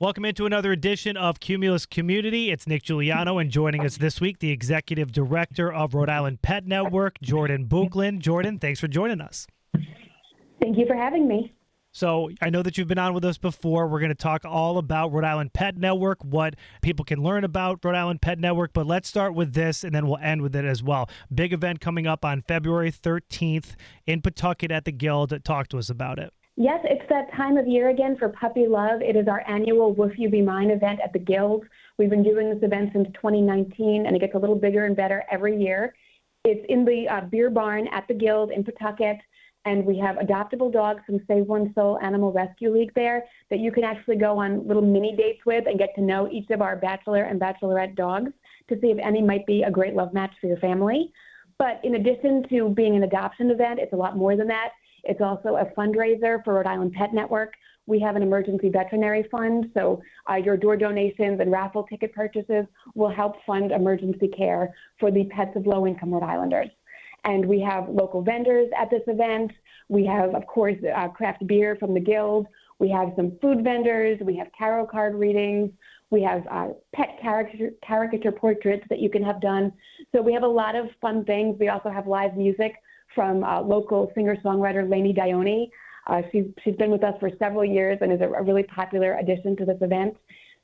Welcome into another edition of Cumulus Community. It's Nick Giuliano, and joining us this week, the Executive Director of Rhode Island Pet Network, Jordan Bouclin. Jordan, thanks for joining us. Thank you for having me. So I know that you've been on with us before. We're going to talk all about Rhode Island Pet Network, what people can learn about Rhode Island Pet Network, but let's start with this, and then we'll end with it as well. Big event coming up on February 13th in Pawtucket at the Guild. Talk to us about it. Yes, it's that time of year again for puppy love. It is our annual Woof You Be Mine event at the Guild. We've been doing this event since 2019, and it gets a little bigger and better every year. It's in the beer barn at the Guild in Pawtucket, and we have adoptable dogs from Save One Soul Animal Rescue League there that you can actually go on little mini dates with and get to know each of our bachelor and bachelorette dogs to see if any might be a great love match for your family. But in addition to being an adoption event, it's a lot more than that. It's also a fundraiser for Rhode Island Pet Network. We have an emergency veterinary fund, so your door donations and raffle ticket purchases will help fund emergency care for the pets of low-income Rhode Islanders. And we have local vendors at this event. We have, of course, craft beer from the Guild. We have some food vendors. We have tarot card readings. We have pet caricature portraits that you can have done. So we have a lot of fun things. We also have live music from local singer-songwriter Lainey Dione. She's been with us for several years and is a really popular addition to this event.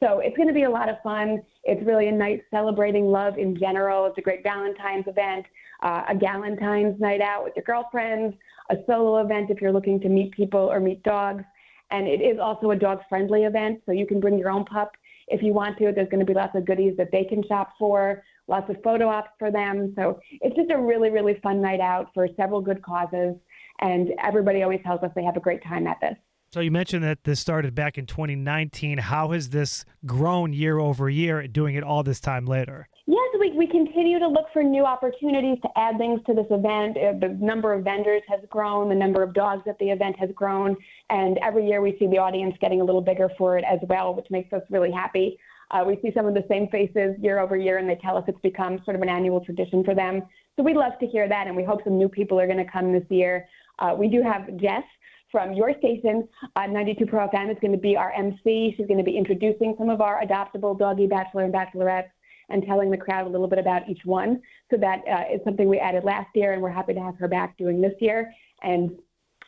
So it's going to be a lot of fun. It's really a night celebrating love in general. It's a great Valentine's event, a Galentine's night out with your girlfriends, a solo event if you're looking to meet people or meet dogs. And it is also a dog-friendly event, so you can bring your own pup if you want to. There's going to be lots of goodies that they can shop for, lots of photo ops for them. So it's just a really, really fun night out for several good causes. And everybody always tells us they have a great time at this. So you mentioned that this started back in 2019. How has this grown year over year, doing it all this time later? Yes, we continue to look for new opportunities to add things to this event. The number of vendors has grown. The number of dogs at the event has grown. And every year we see the audience getting a little bigger for it as well, which makes us really happy. We see some of the same faces year over year, and they tell us it's become sort of an annual tradition for them. So we'd love to hear that, and we hope some new people are going to come this year. We do have Jess from your station, 92 Pro FM, is going to be our MC. She's going to be introducing some of our adoptable doggy bachelor and bachelorettes and telling the crowd a little bit about each one. So that is something we added last year, and we're happy to have her back doing this year. And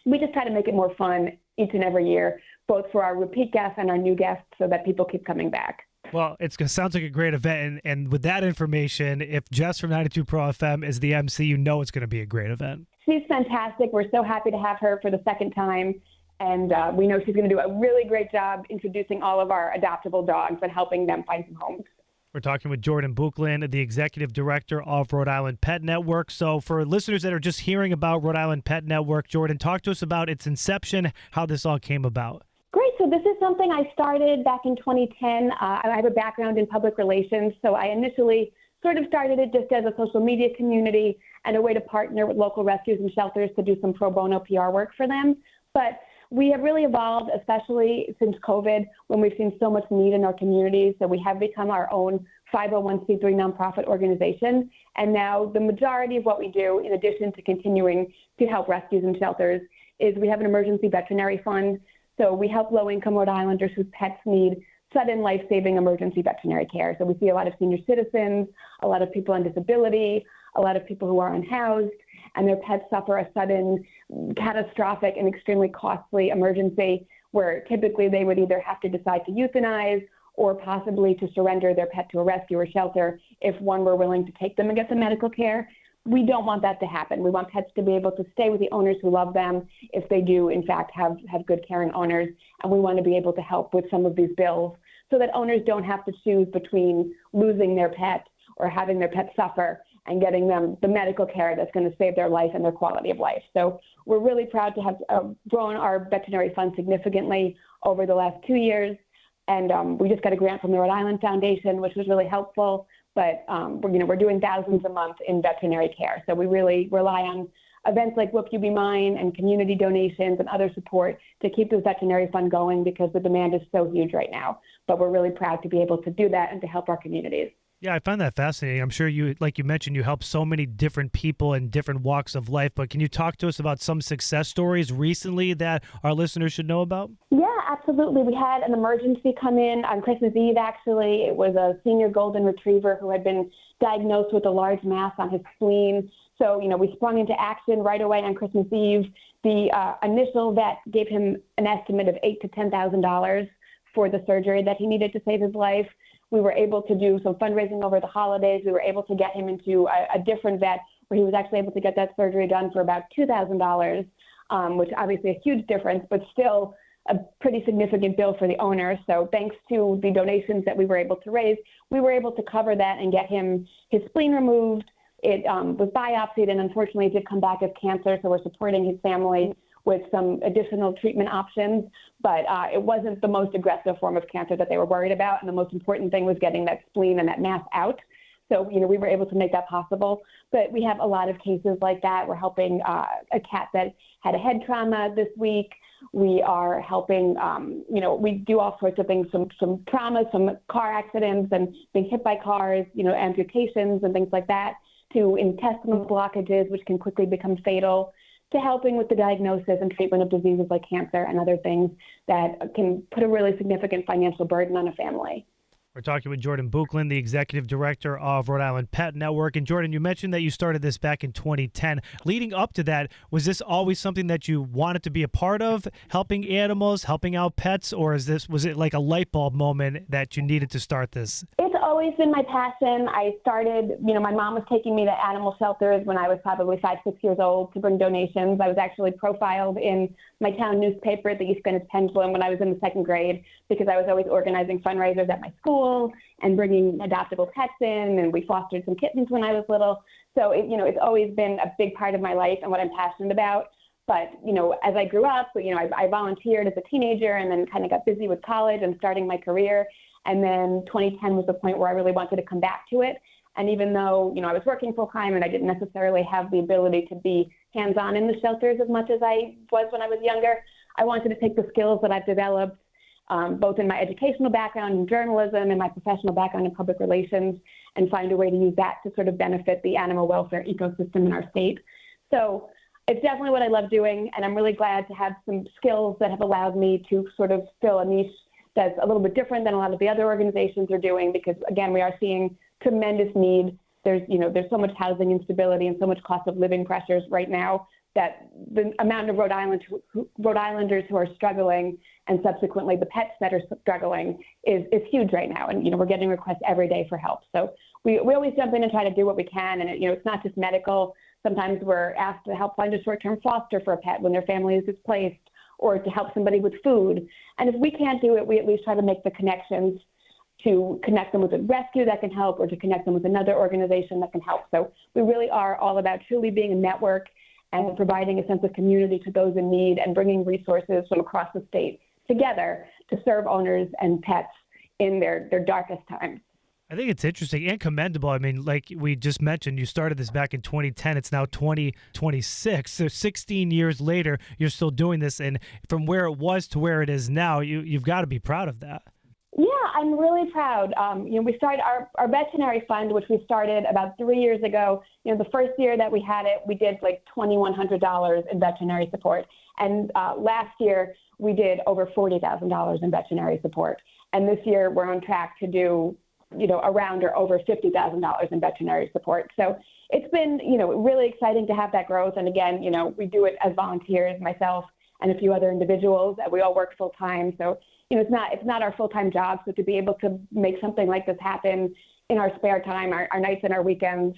we just try to make it more fun each and every year, both for our repeat guests and our new guests, so that people keep coming back. Well, it sounds like a great event, and with that information, if Jess from 92 Pro FM is the MC, you know it's going to be a great event. She's fantastic. We're so happy to have her for the second time, and we know she's going to do a really great job introducing all of our adoptable dogs and helping them find some homes. We're talking with Jordan Bouclin, the Executive Director of Rhode Island Pet Network. So for listeners that are just hearing about Rhode Island Pet Network, Jordan, talk to us about its inception, how this all came about. Great. So this is something I started back in 2010. I have a background in public relations, so I initially sort of started it just as a social media community and a way to partner with local rescues and shelters to do some pro bono PR work for them. But we have really evolved, especially since COVID, when we've seen so much need in our communities. So we have become our own 501c3 nonprofit organization. And now the majority of what we do, in addition to continuing to help rescues and shelters, is we have an emergency veterinary fund. So we help low-income Rhode Islanders whose pets need sudden life-saving emergency veterinary care. So we see a lot of senior citizens, a lot of people on disability, a lot of people who are unhoused, and their pets suffer a sudden, catastrophic, and extremely costly emergency where typically they would either have to decide to euthanize or possibly to surrender their pet to a rescue or shelter if one were willing to take them and get the medical care. We don't want that to happen. We want pets to be able to stay with the owners who love them if they do, in fact, have good caring owners. And we want to be able to help with some of these bills so that owners don't have to choose between losing their pet or having their pet suffer and getting them the medical care that's going to save their life and their quality of life. So we're really proud to have grown our veterinary fund significantly over the last 2 years. And we just got a grant from the Rhode Island Foundation, which was really helpful. But we're doing thousands a month in veterinary care. So we really rely on events like Woof You Be Mine and community donations and other support to keep the veterinary fund going because the demand is so huge right now. But we're really proud to be able to do that and to help our communities. Yeah, I find that fascinating. I'm sure you, like you mentioned, you help so many different people in different walks of life. But can you talk to us about some success stories recently that our listeners should know about? Yeah, absolutely. We had an emergency come in on Christmas Eve, actually. It was a senior golden retriever who had been diagnosed with a large mass on his spleen. So, we sprung into action right away on Christmas Eve. The initial vet gave him an estimate of $8,000 to $10,000 for the surgery that he needed to save his life. We were able to do some fundraising over the holidays. We were able to get him into a different vet where he was actually able to get that surgery done for about $2,000, which obviously a huge difference, but still a pretty significant bill for the owner. So thanks to the donations that we were able to raise, we were able to cover that and get him his spleen removed. It was biopsied and unfortunately it did come back as cancer. So we're supporting his family with some additional treatment options, but it wasn't the most aggressive form of cancer that they were worried about. And the most important thing was getting that spleen and that mass out. So, we were able to make that possible. But we have a lot of cases like that. We're helping a cat that had a head trauma this week. We are helping, we do all sorts of things, some trauma, some car accidents and being hit by cars, amputations and things like that, to intestinal blockages, which can quickly become fatal, to helping with the diagnosis and treatment of diseases like cancer and other things that can put a really significant financial burden on a family. We're talking with Jordan Bouclin, the executive director of Rhode Island Pet Network. And Jordan, you mentioned that you started this back in 2010. Leading up to that, was this always something that you wanted to be a part of, helping animals, helping out pets, or was it like a light bulb moment that you needed to start this? It's always been my passion. I started, my mom was taking me to animal shelters when I was probably 5, 6 years old to bring donations. I was actually profiled in my town newspaper, the East Greenwich Pendulum, when I was in the 2nd grade, because I was always organizing fundraisers at my school and bringing adoptable pets in, and we fostered some kittens when I was little. So, it's always been a big part of my life and what I'm passionate about. But, as I grew up, I volunteered as a teenager and then kind of got busy with college and starting my career. And then 2010 was the point where I really wanted to come back to it. And even though, I was working full time and I didn't necessarily have the ability to be hands-on in the shelters as much as I was when I was younger, I wanted to take the skills that I've developed, both in my educational background in journalism and my professional background in public relations, and find a way to use that to sort of benefit the animal welfare ecosystem in our state. So it's definitely what I love doing, and I'm really glad to have some skills that have allowed me to sort of fill a niche that's a little bit different than a lot of the other organizations are doing, because again, we are seeing tremendous need. There's so much housing instability and so much cost of living pressures right now that the amount of Rhode Islanders who are struggling, and subsequently the pets that are struggling, is huge right now. And, we're getting requests every day for help. So we always jump in and try to do what we can. And, it's not just medical. Sometimes we're asked to help find a short-term foster for a pet when their family is displaced, or to help somebody with food. And if we can't do it, we at least try to make the connections to connect them with a rescue that can help, or to connect them with another organization that can help. So we really are all about truly being a network and providing a sense of community to those in need, and bringing resources from across the state together to serve owners and pets in their darkest times. I think it's interesting and commendable. I mean, like we just mentioned, you started this back in 2010. It's now 2026. So 16 years later, you're still doing this. And from where it was to where it is now, you've got to be proud of that. Yeah, I'm really proud. We started our veterinary fund, which we started about 3 years ago. The first year that we had it, we did like $2,100 in veterinary support. And last year, we did over $40,000 in veterinary support. And this year, we're on track to do around or over $50,000 in veterinary support. So it's been, really exciting to have that growth. And again, we do it as volunteers, myself and a few other individuals, and we all work full time. So, it's not our full-time job. So to be able to make something like this happen in our spare time, our nights and our weekends,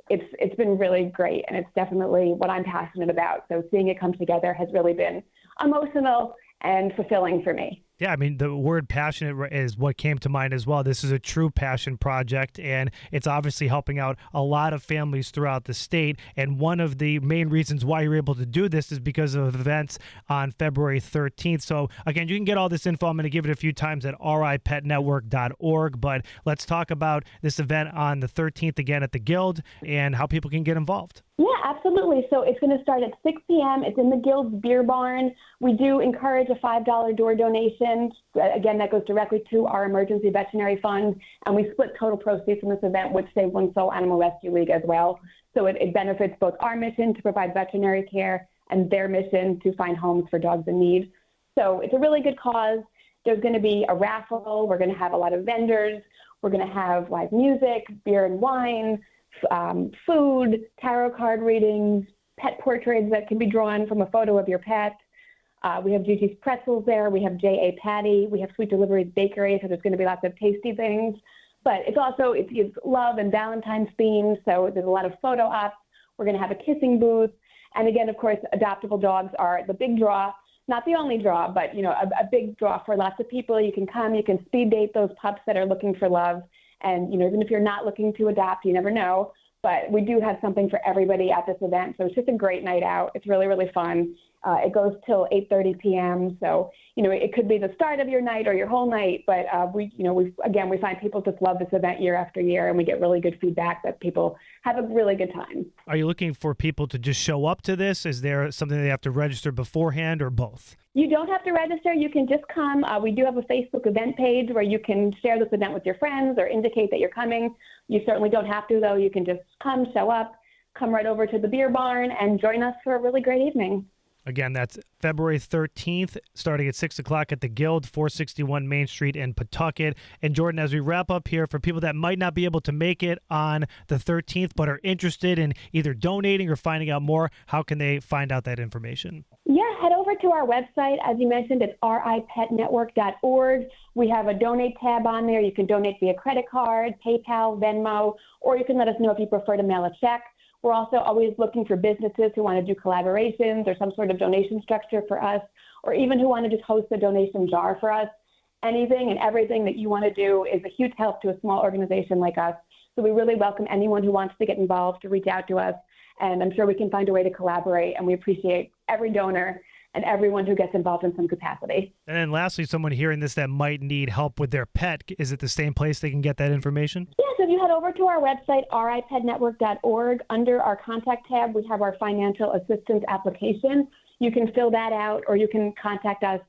it's been really great. And it's definitely what I'm passionate about. So seeing it come together has really been emotional and fulfilling for me. Yeah, I mean, the word passionate is what came to mind as well. This is a true passion project, and it's obviously helping out a lot of families throughout the state. And one of the main reasons why you're able to do this is because of events on February 13th. So, again, you can get all this info. I'm going to give it a few times at ripetnetwork.org. But let's talk about this event on the 13th again at the Guild and how people can get involved. Yeah, absolutely. So it's going to start at 6 p.m. It's in the Guild's Beer Barn. We do encourage a $5 door donation. Again, that goes directly to our emergency veterinary fund, and we split total proceeds from this event with Save One Soul Animal Rescue League as well. So it benefits both our mission to provide veterinary care and their mission to find homes for dogs in need. So it's a really good cause. There's going to be a raffle. We're going to have a lot of vendors. We're going to have live music, beer and wine, food, tarot card readings, pet portraits that can be drawn from a photo of your pet. We have Gigi's Pretzels there. We have J.A. Patty. We have Sweet Deliveries Bakery, so there's going to be lots of tasty things. But it's love and Valentine's themed, so there's a lot of photo ops. We're going to have a kissing booth. And again, of course, adoptable dogs are the big draw. Not the only draw, but, a big draw for lots of people. You can come, you can speed date those pups that are looking for love. And, even if you're not looking to adopt, you never know. But we do have something for everybody at this event. So it's just a great night out. It's really, really fun. It goes till 8:30 p.m. So, it could be the start of your night or your whole night. But we find people just love this event year after year, and we get really good feedback that people have a really good time. Are you looking for people to just show up to this? Is there something they have to register beforehand, or both? You don't have to register. You can just come. We do have a Facebook event page where you can share this event with your friends or indicate that you're coming. You certainly don't have to, though. You can just come, show up, come right over to the beer barn, and join us for a really great evening. Again, that's February 13th, starting at 6 o'clock at the Guild, 461 Main Street in Pawtucket. And Jordan, as we wrap up here, for people that might not be able to make it on the 13th but are interested in either donating or finding out more, how can they find out that information? Yeah, head over to our website. As you mentioned, it's ripetnetwork.org. We have a donate tab on there. You can donate via credit card, PayPal, Venmo, or you can let us know if you prefer to mail a check. We're also always looking for businesses who want to do collaborations or some sort of donation structure for us, or even who want to just host a donation jar for us. Anything and everything that you want to do is a huge help to a small organization like us. So we really welcome anyone who wants to get involved to reach out to us, and I'm sure we can find a way to collaborate, and we appreciate every donor and everyone who gets involved in some capacity. And then lastly, someone hearing this that might need help with their pet, is it the same place they can get that information? Yeah, so if you head over to our website, ripetnetwork.org, under our contact tab, we have our financial assistance application. You can fill that out, or you can contact us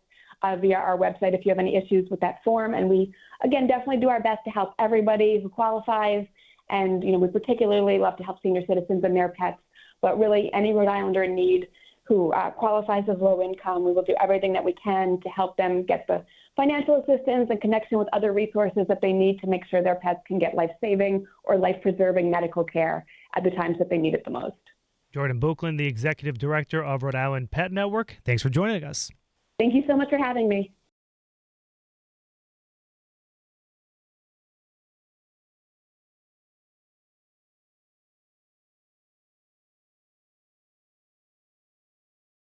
via our website if you have any issues with that form. And we, again, definitely do our best to help everybody who qualifies. And, we particularly love to help senior citizens and their pets, but really any Rhode Islander in need who qualifies as low income, we will do everything that we can to help them get the financial assistance and connection with other resources that they need to make sure their pets can get life-saving or life-preserving medical care at the times that they need it the most. Jordan Bouclin, the Executive Director of Rhode Island Pet Network. Thanks for joining us. Thank you so much for having me.